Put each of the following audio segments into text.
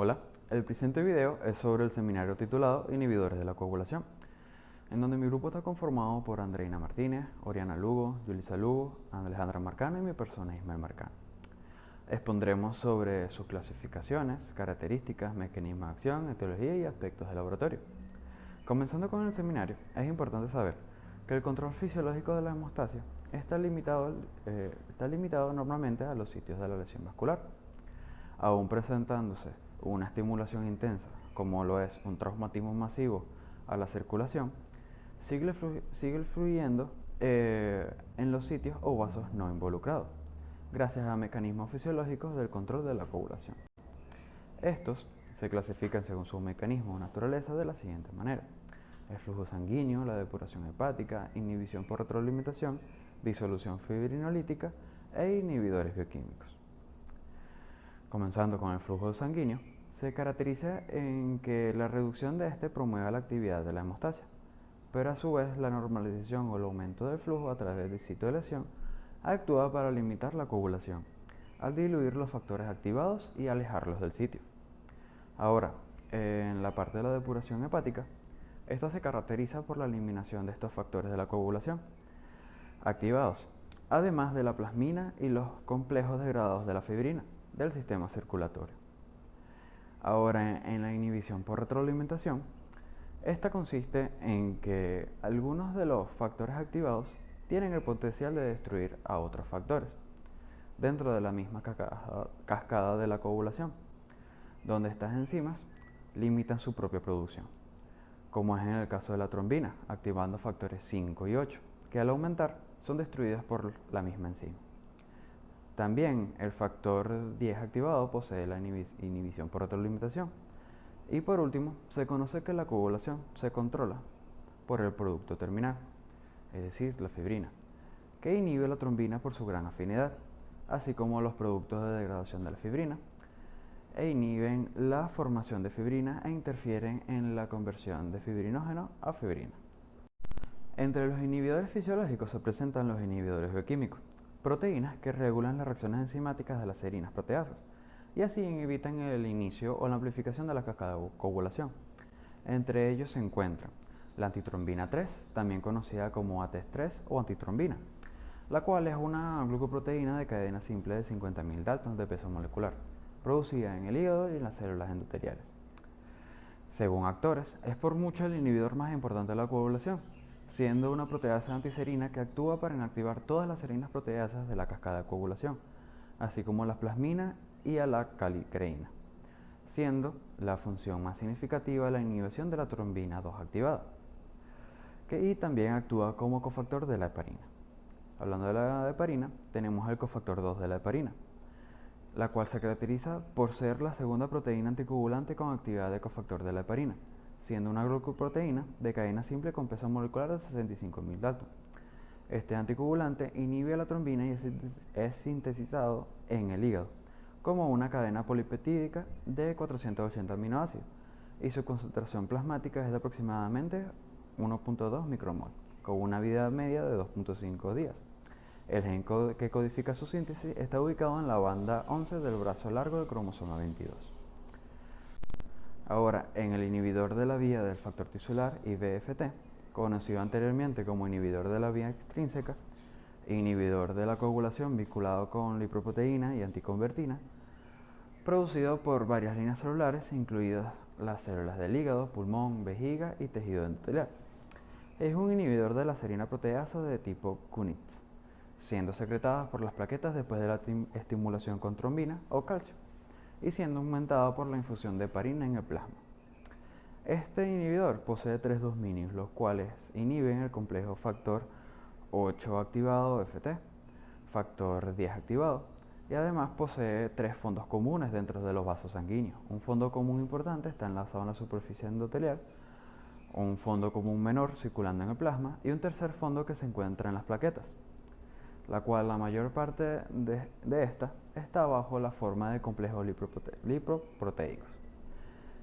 Hola, el presente video es sobre el seminario titulado Inhibidores de la coagulación, en donde mi grupo está conformado por Andreina Martínez, Oriana Lugo, Yulisa Lugo, Alejandra Marcano y mi persona Ismael Marcano. Expondremos sobre sus clasificaciones, características, mecanismos de acción, etiología y aspectos de laboratorio. Comenzando con el seminario, es importante saber que el control fisiológico de la hemostasia está limitado normalmente a los sitios de la lesión vascular. Aún presentándose una estimulación intensa, como lo es un traumatismo masivo a la circulación, sigue fluyendo en los sitios o vasos no involucrados, gracias a mecanismos fisiológicos del control de la coagulación. Estos se clasifican según su mecanismo o naturaleza de la siguiente manera: el flujo sanguíneo, la depuración hepática, inhibición por retroalimentación, disolución fibrinolítica e inhibidores bioquímicos. Comenzando con el flujo sanguíneo, se caracteriza en que la reducción de este promueve la actividad de la hemostasia, pero a su vez la normalización o el aumento del flujo a través del sitio de lesión actúa para limitar la coagulación, al diluir los factores activados y alejarlos del sitio. Ahora, en la parte de la depuración hepática, esta se caracteriza por la eliminación de estos factores de la coagulación activados, además de la plasmina y los complejos degradados de la fibrina del sistema circulatorio. Ahora, en la inhibición por retroalimentación, esta consiste en que algunos de los factores activados tienen el potencial de destruir a otros factores dentro de la misma cascada de la coagulación, donde estas enzimas limitan su propia producción, como es en el caso de la trombina, activando factores 5 y 8, que al aumentar son destruidas por la misma enzima. También el factor 10 activado posee la inhibición por retroalimentación. Y por último, se conoce que la coagulación se controla por el producto terminal, es decir, la fibrina, que inhibe la trombina por su gran afinidad, así como los productos de degradación de la fibrina, e inhiben la formación de fibrina e interfieren en la conversión de fibrinógeno a fibrina. Entre los inhibidores fisiológicos se presentan los inhibidores bioquímicos, proteínas que regulan las reacciones enzimáticas de las serinas proteasas y así evitan el inicio o la amplificación de la cascada de coagulación. Entre ellos se encuentran la antitrombina 3, también conocida como ATES3 o antitrombina, la cual es una glucoproteína de cadena simple de 50.000 daltons de peso molecular, producida en el hígado y en las células endoteliales. Según autores, es por mucho el inhibidor más importante de la coagulación, siendo una proteasa antiserina que actúa para inactivar todas las serinas proteasas de la cascada de coagulación, así como las plasminas y a la calicreína, siendo la función más significativa la inhibición de la trombina 2 activada, y también actúa como cofactor de la heparina. Hablando de la heparina, tenemos el cofactor 2 de la heparina, la cual se caracteriza por ser la segunda proteína anticoagulante con actividad de cofactor de la heparina, siendo una glucoproteína de cadena simple con peso molecular de 65.000 daltons. Este anticoagulante inhibe a la trombina y es sintetizado en el hígado como una cadena polipeptídica de 480 aminoácidos y su concentración plasmática es de aproximadamente 1.2 micromol, con una vida media de 2.5 días. El gen que codifica su síntesis está ubicado en la banda 11 del brazo largo del cromosoma 22. Ahora, en el inhibidor de la vía del factor tisular, IVFT, conocido anteriormente como inhibidor de la vía extrínseca, inhibidor de la coagulación vinculado con lipoproteína y anticonvertina, producido por varias líneas celulares, incluidas las células del hígado, pulmón, vejiga y tejido endotelial. Es un inhibidor de la serina proteasa de tipo Kunitz, siendo secretada por las plaquetas después de la estimulación con trombina o calcio, y siendo aumentada por la infusión de heparina en el plasma. Este inhibidor posee 3 dominios, los cuales inhiben el complejo factor 8 activado FT, factor 10 activado, y además posee 3 fondos comunes dentro de los vasos sanguíneos. Un fondo común importante está enlazado en la superficie endotelial, un fondo común menor circulando en el plasma y un tercer fondo que se encuentra en las plaquetas, la cual la mayor parte de esta está bajo la forma de complejos lipoproteicos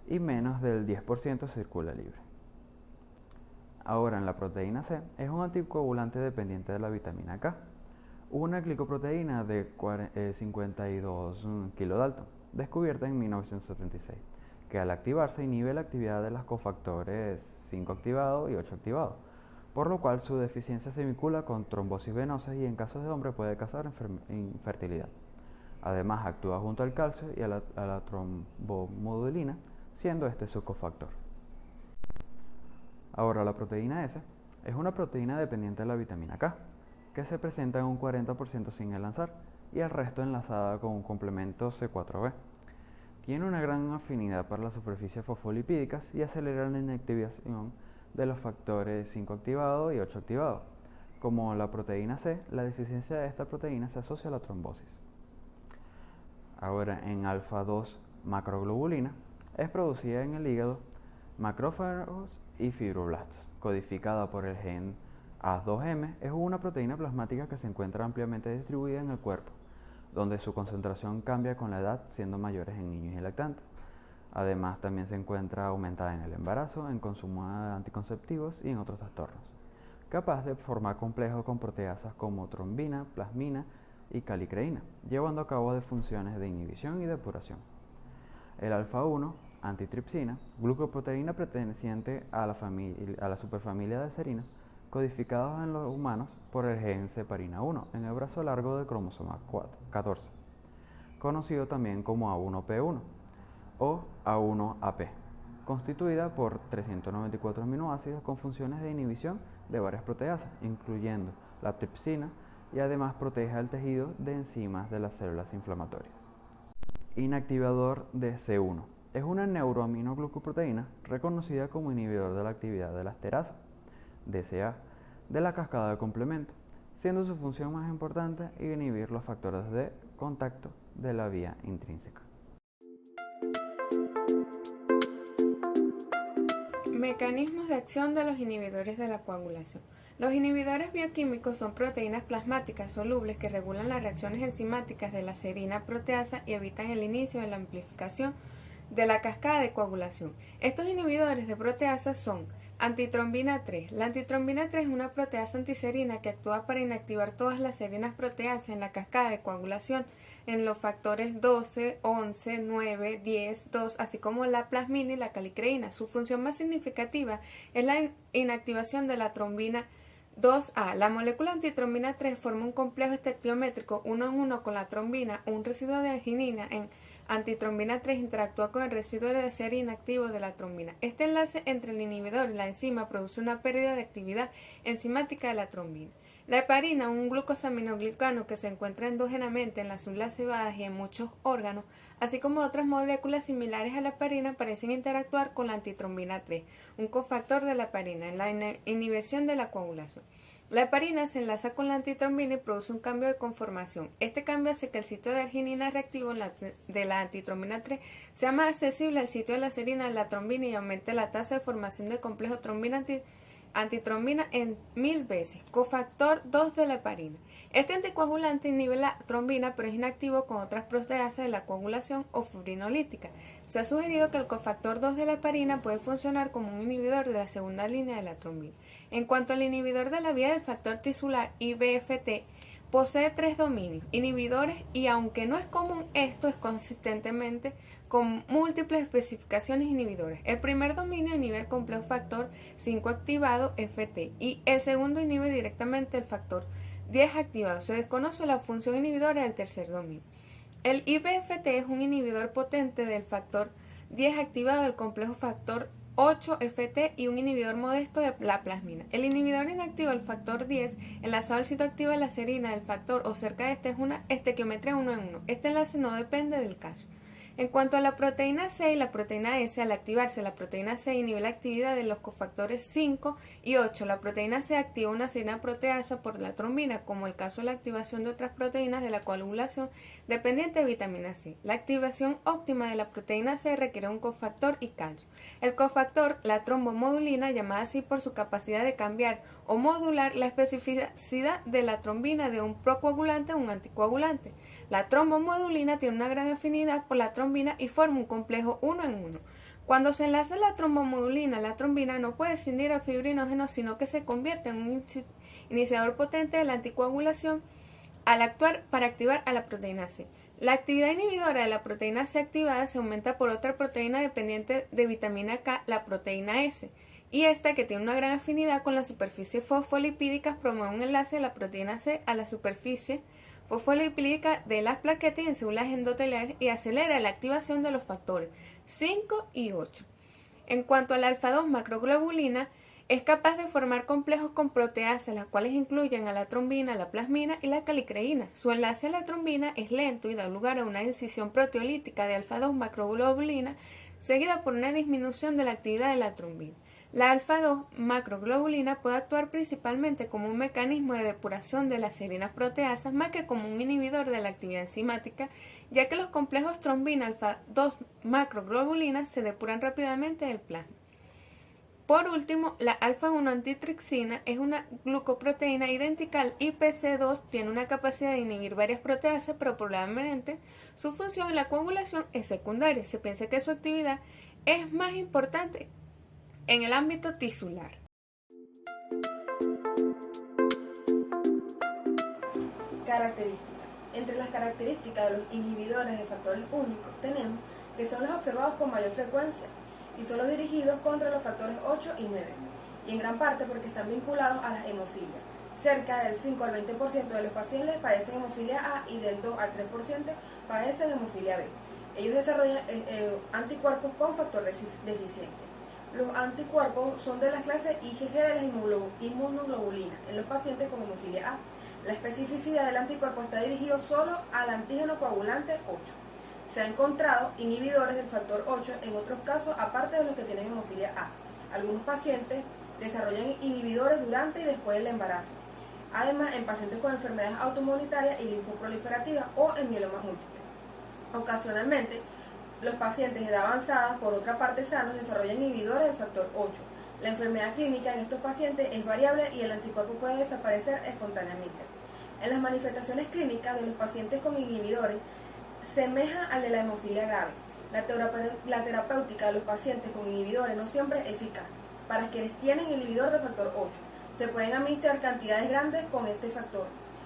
y menos del 10% circula libre. Ahora, en la proteína C es un anticoagulante dependiente de la vitamina K, una glicoproteína de 52 kilodalton, descubierta en 1976, que al activarse inhibe la actividad de los cofactores 5 activado y 8 activado, por lo cual su deficiencia se vincula con trombosis venosa y en casos de hombre puede causar infertilidad. Además actúa junto al calcio y a la trombomodulina, siendo este su cofactor. Ahora, la proteína S es una proteína dependiente de la vitamina K, que se presenta en un 40% sin enlazar y el resto enlazada con un complemento C4b. Tiene una gran afinidad para las superficies fosfolipídicas y acelera la inactivación de los factores 5 activado y 8 activado. Como la proteína C, la deficiencia de esta proteína se asocia a la trombosis. Ahora, en alfa-2 macroglobulina es producida en el hígado, macrófagos y fibroblastos, codificada por el gen AS2M. Es una proteína plasmática que se encuentra ampliamente distribuida en el cuerpo, donde su concentración cambia con la edad, siendo mayores en niños y lactantes. Además, también se encuentra aumentada en el embarazo, en consumo de anticonceptivos y en otros trastornos, capaz de formar complejos con proteasas como trombina, plasmina y calicreína, llevando a cabo funciones de inhibición y depuración. El alfa-1, antitripsina, glucoproteína perteneciente a la superfamilia de serinas, codificados en los humanos por el gen ceparina 1 en el brazo largo del cromosoma 14, conocido también como A1P1 o A1AP, constituida por 394 aminoácidos con funciones de inhibición de varias proteasas, incluyendo la tripsina, y además protege al tejido de enzimas de las células inflamatorias. Inactivador de C1. Es una neuroaminoglucoproteína reconocida como inhibidor de la actividad de la esterasa, DCA, de la cascada de complemento, siendo su función más importante inhibir los factores de contacto de la vía intrínseca. Mecanismos de acción de los inhibidores de la coagulación. Los inhibidores bioquímicos son proteínas plasmáticas solubles que regulan las reacciones enzimáticas de la serina proteasa y evitan el inicio de la amplificación de la cascada de coagulación. Estos inhibidores de proteasas son antitrombina 3. La antitrombina 3 es una proteasa antiserina que actúa para inactivar todas las serinas proteasas en la cascada de coagulación en los factores 12, 11, 9, 10, 2, así como la plasmina y la calicreína. Su función más significativa es la inactivación de la trombina 2A. La molécula antitrombina 3 forma un complejo estequiométrico 1 en 1 con la trombina o un residuo de arginina en antitrombina 3 interactúa con el residuo de serina activo de la trombina. Este enlace entre el inhibidor y la enzima produce una pérdida de actividad enzimática de la trombina. La heparina, un glucosaminoglicano que se encuentra endógenamente en las células cebadas y en muchos órganos, así como otras moléculas similares a la heparina, parecen interactuar con la antitrombina 3, un cofactor de la heparina, en la inhibición de la coagulación. La heparina se enlaza con la antitrombina y produce un cambio de conformación. Este cambio hace que el sitio de arginina reactivo de la antitrombina 3 sea más accesible al sitio de la serina de la trombina y aumente la tasa de formación de complejo trombina-antitrombina en 1000 veces. Cofactor 2 de la heparina. Este anticoagulante inhibe la trombina pero es inactivo con otras proteasas de la coagulación o fibrinolítica. Se ha sugerido que el cofactor 2 de la heparina puede funcionar como un inhibidor de la segunda línea de la trombina. En cuanto al inhibidor de la vía del factor tisular IBFT, posee 3 dominios inhibidores y aunque no es común, esto es consistentemente con múltiples especificaciones inhibidores. El primer dominio inhibe el complejo factor 5 activado FT y el segundo inhibe directamente el factor 10 activado. Se desconoce la función inhibidora del tercer dominio. El IBFT es un inhibidor potente del factor 10 activado del complejo factor 8-FT y un inhibidor modesto de la plasmina. El inhibidor inactivo del factor 10, enlazado al sitio activo de la serina del factor o cerca de este, es una estequiometría 1 en 1. Este enlace no depende del caso. En cuanto a la proteína C y la proteína S, al activarse la proteína C inhibe la actividad de los cofactores 5 y 8. La proteína C activa una serina proteasa por la trombina, como el caso de la activación de otras proteínas de la coagulación dependiente de vitamina C. La activación óptima de la proteína C requiere un cofactor y calcio. El cofactor, la trombomodulina, llamada así por su capacidad de cambiar o modular la especificidad de la trombina de un procoagulante a un anticoagulante. La trombomodulina tiene una gran afinidad por la trombina y forma un complejo 1 en 1. Cuando se enlaza la trombomodulina, la trombina no puede escindir a fibrinógenos, sino que se convierte en un iniciador potente de la anticoagulación al actuar para activar a la proteína C. La actividad inhibidora de la proteína C activada se aumenta por otra proteína dependiente de vitamina K, la proteína S, y esta, que tiene una gran afinidad con la superficie fosfolipídica, promueve un enlace de la proteína C a la superficie fosfolipídica de las plaquetas y en células endoteliales y acelera la activación de los factores 5 y 8. En cuanto a la alfa-2 macroglobulina, es capaz de formar complejos con proteasas, las cuales incluyen a la trombina, la plasmina y la calicreína. Su enlace a la trombina es lento y da lugar a una escisión proteolítica de alfa-2 macroglobulina, seguida por una disminución de la actividad de la trombina. La alfa-2 macroglobulina puede actuar principalmente como un mecanismo de depuración de las serinas proteasas más que como un inhibidor de la actividad enzimática, ya que los complejos trombina alfa-2 macroglobulina se depuran rápidamente del plasma. Por último, la alfa-1 antitripsina es una glucoproteína idéntica al IPC2, tiene una capacidad de inhibir varias proteasas, pero probablemente su función en la coagulación es secundaria. Se piensa que su actividad es más importante en el ámbito tisular. Características. Entre las características de los inhibidores de factores únicos tenemos que son los observados con mayor frecuencia y son los dirigidos contra los factores 8 y 9, y en gran parte porque están vinculados a las hemofilias. Cerca del 5 al 20% de los pacientes padecen hemofilia A y del 2 al 3% padecen hemofilia B. Ellos desarrollan anticuerpos con factor deficiente. Los anticuerpos son de las clases IgG de las inmunoglobulinas en los pacientes con hemofilia A. La especificidad del anticuerpo está dirigido solo al antígeno coagulante 8. Se han encontrado inhibidores del factor 8 en otros casos, aparte de los que tienen hemofilia A. Algunos pacientes desarrollan inhibidores durante y después del embarazo. Además, en pacientes con enfermedades autoinmunitarias y linfoproliferativas o en mieloma múltiple. Ocasionalmente, los pacientes de edad avanzada, por otra parte sanos, desarrollan inhibidores del factor 8. La enfermedad clínica en estos pacientes es variable y el anticuerpo puede desaparecer espontáneamente. En las manifestaciones clínicas de los pacientes con inhibidores, semeja al de la hemofilia grave. La terapéutica de los pacientes con inhibidores no siempre es eficaz. Para quienes tienen inhibidor de factor 8, se pueden administrar cantidades grandes con este factor,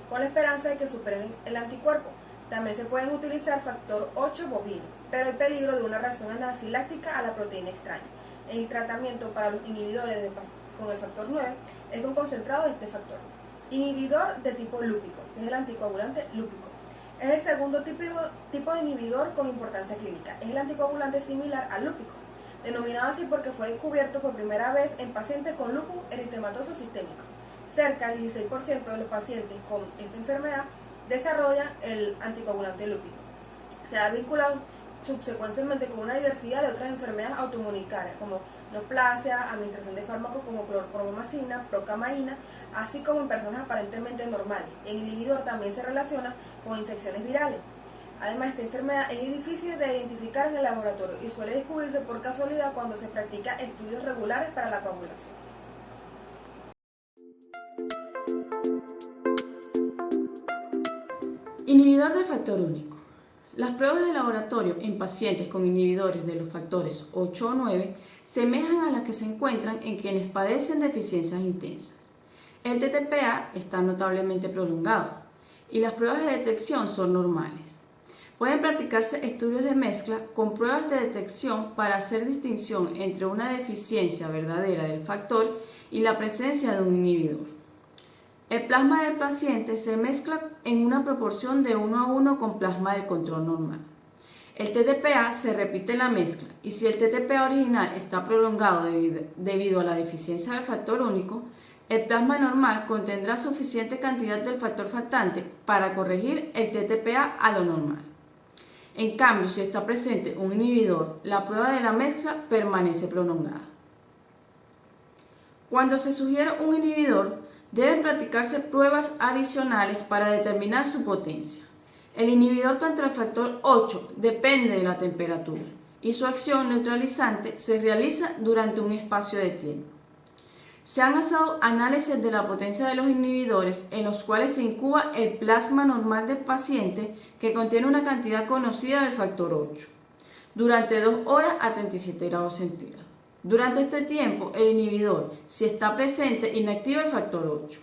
con la esperanza de que superen el anticuerpo. También se pueden utilizar factor 8 bovino, pero hay peligro de una reacción anafiláctica a la proteína extraña. El tratamiento para los inhibidores con el factor 9 es un concentrado de este factor. Inhibidor de tipo lúpico, que es el anticoagulante lúpico. Es el segundo tipo de inhibidor con importancia clínica. Es el anticoagulante similar al lúpico, denominado así porque fue descubierto por primera vez en pacientes con lupus eritematoso sistémico. Cerca del 16% de los pacientes con esta enfermedad desarrollan el anticoagulante lúpico. Se ha vinculado subsecuentemente con una diversidad de otras enfermedades autoinmunitarias como neoplasia, administración de fármacos como clorpromazina, procamaína, así como en personas aparentemente normales. El inhibidor también se relaciona con infecciones virales. Además, esta enfermedad es difícil de identificar en el laboratorio y suele descubrirse por casualidad cuando se practican estudios regulares para la coagulación. Inhibidor del factor único. Las pruebas de laboratorio en pacientes con inhibidores de los factores 8 o 9 semejan a las que se encuentran en quienes padecen deficiencias intensas. El TTPA está notablemente prolongado y las pruebas de detección son normales. Pueden practicarse estudios de mezcla con pruebas de detección para hacer distinción entre una deficiencia verdadera del factor y la presencia de un inhibidor. El plasma del paciente se mezcla en una proporción de 1 a 1 con plasma del control normal. El TTPA se repite en la mezcla y si el TTPA original está prolongado debido a la deficiencia del factor único, el plasma normal contendrá suficiente cantidad del factor faltante para corregir el TTPA a lo normal. En cambio, si está presente un inhibidor, la prueba de la mezcla permanece prolongada. Cuando se sugiere un inhibidor, deben practicarse pruebas adicionales para determinar su potencia. El inhibidor contra el factor 8 depende de la temperatura y su acción neutralizante se realiza durante un espacio de tiempo. Se han usado análisis de la potencia de los inhibidores en los cuales se incuba el plasma normal del paciente que contiene una cantidad conocida del factor 8 durante 2 horas a 37 grados centígrados. Durante este tiempo, el inhibidor, si está presente, inactiva el factor 8.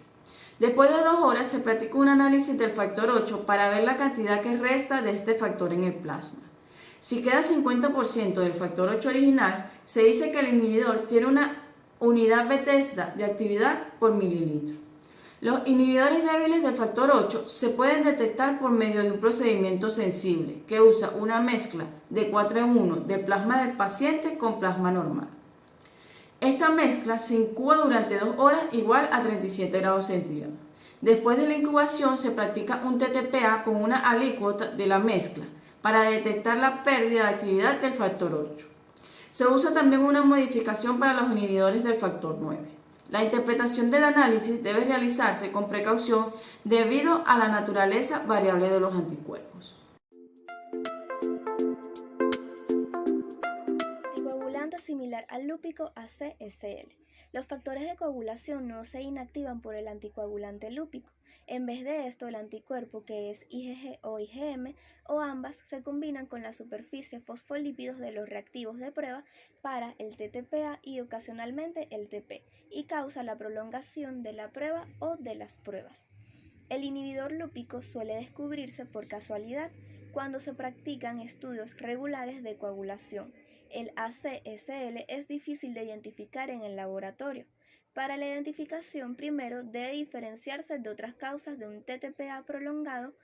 Después de 2 horas se practica un análisis del factor 8 para ver la cantidad que resta de este factor en el plasma. Si queda 50% del factor 8 original, se dice que el inhibidor tiene una unidad Bethesda de actividad por mililitro. Los inhibidores débiles del factor 8 se pueden detectar por medio de un procedimiento sensible que usa una mezcla de 4 en 1 de plasma del paciente con plasma normal. Esta mezcla se incuba durante 2 horas igual a 37 grados centígrados. Después de la incubación se practica un TTPA con una alícuota de la mezcla para detectar la pérdida de actividad del factor 8. Se usa también una modificación para los inhibidores del factor 9. La interpretación del análisis debe realizarse con precaución debido a la naturaleza variable de los anticuerpos. Anticoagulante similar al lúpico ACSL. Los factores de coagulación no se inactivan por el anticoagulante lúpico. En vez de esto, el anticuerpo, que es IgG o IgM, o ambas, se combinan con la superficie fosfolípidos de los reactivos de prueba para el TTPA y ocasionalmente el TP, y causa la prolongación de la prueba o de las pruebas. El inhibidor lúpico suele descubrirse por casualidad cuando se practican estudios regulares de coagulación. El ACSL es difícil de identificar en el laboratorio. Para la identificación, primero debe diferenciarse de otras causas de un TTPA prolongado,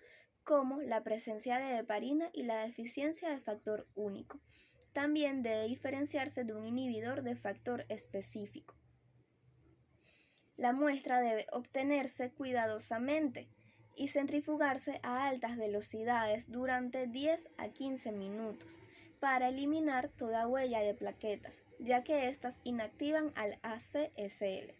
como la presencia de heparina y la deficiencia de factor único. También debe diferenciarse de un inhibidor de factor específico. La muestra debe obtenerse cuidadosamente y centrifugarse a altas velocidades durante 10 a 15 minutos para eliminar toda huella de plaquetas, ya que éstas inactivan al ACSL.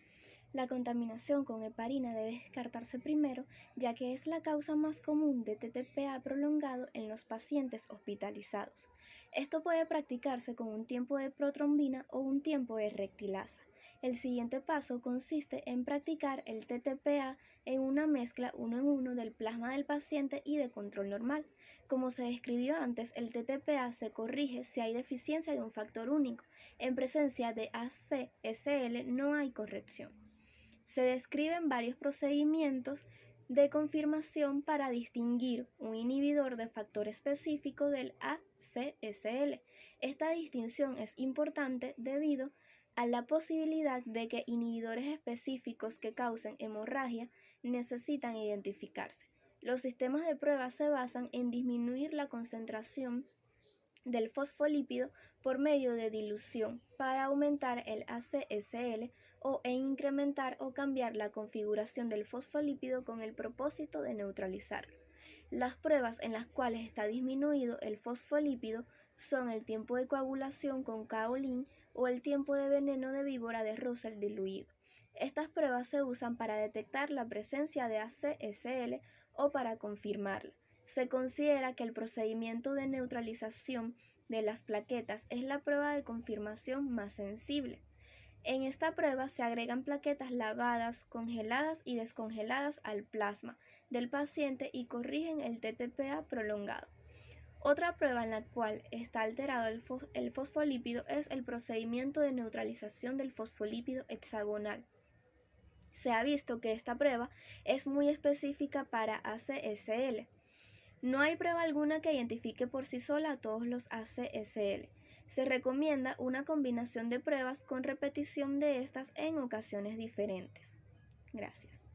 La contaminación con heparina debe descartarse primero, ya que es la causa más común de TTPA prolongado en los pacientes hospitalizados. Esto puede practicarse con un tiempo de protrombina o un tiempo de rectilasa. El siguiente paso consiste en practicar el TTPA en una mezcla 1 en 1 del plasma del paciente y de control normal. Como se describió antes, el TTPA se corrige si hay deficiencia de un factor único. En presencia de ACSL no hay corrección. Se describen varios procedimientos de confirmación para distinguir un inhibidor de factor específico del ACSL. Esta distinción es importante debido a la posibilidad de que inhibidores específicos que causen hemorragia necesitan identificarse. Los sistemas de prueba se basan en disminuir la concentración del fosfolípido por medio de dilución para aumentar el ACSL e incrementar o cambiar la configuración del fosfolípido con el propósito de neutralizarlo. Las pruebas en las cuales está disminuido el fosfolípido son el tiempo de coagulación con kaolin o el tiempo de veneno de víbora de Russell diluido. Estas pruebas se usan para detectar la presencia de ACSL o para confirmarla. Se considera que el procedimiento de neutralización de las plaquetas es la prueba de confirmación más sensible. En esta prueba se agregan plaquetas lavadas, congeladas y descongeladas al plasma del paciente y corrigen el TTPA prolongado. Otra prueba en la cual está alterado el fosfolípido es el procedimiento de neutralización del fosfolípido hexagonal. Se ha visto que esta prueba es muy específica para ACSL. No hay prueba alguna que identifique por sí sola a todos los ACSL. Se recomienda una combinación de pruebas con repetición de estas en ocasiones diferentes. Gracias.